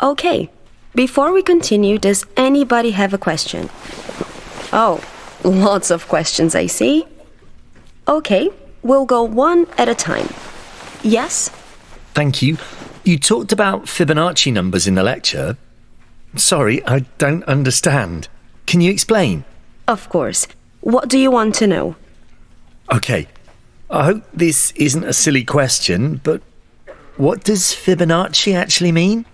Okay, before we continue, does anybody have a question? Oh, lots of questions, I see. Okay, we'll go one at a time. Yes? Thank you. You talked about Fibonacci numbers in the lecture. Sorry, I don't understand. Can you explain? Of course. What do you want to know? Okay, I hope this isn't a silly question, but what does Fibonacci actually mean?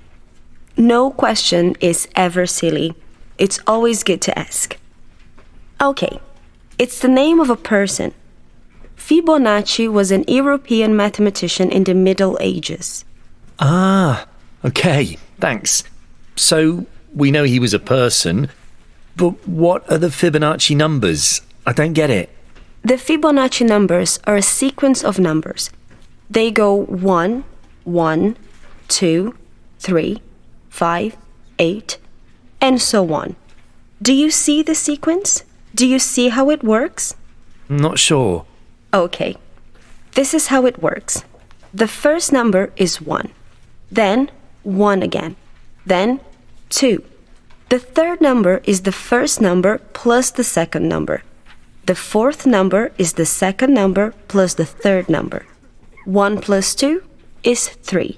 No question is ever silly. It's always good to ask. Okay, it's the name of a person. Fibonacci was an European mathematician in the Middle Ages. Ah, okay, thanks. So, we know he was a person, but what are the Fibonacci numbers? I don't get it. The Fibonacci numbers are a sequence of numbers. They go 1, 1, 2, 3, 5, 8, and so on. Do you see the sequence? Do you see how it works? Not sure. Okay, this is how it works. The first number is 1, then 1 again, then 2. The third number is the first number plus the second number. The fourth number is the second number plus the third number. 1 plus 2 is 3.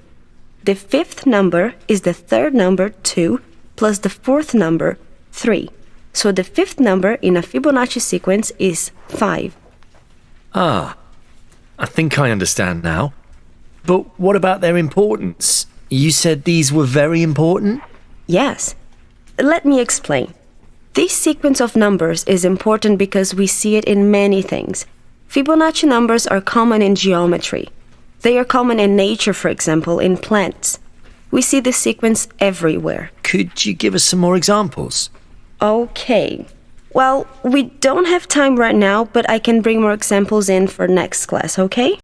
The fifth number is the third number 2 plus the fourth number 3. So the fifth number in a Fibonacci sequence is 5. Ah, I think I understand now. But what about their importance? You said these were very important? Yes. Let me explain. This sequence of numbers is important because we see it in many things. Fibonacci numbers are common in geometry. They are common in nature, for example, in plants. We see this sequence everywhere. Could you give us some more examples? Okay. Well, we don't have time right now, but I can bring more examples in for next class, okay?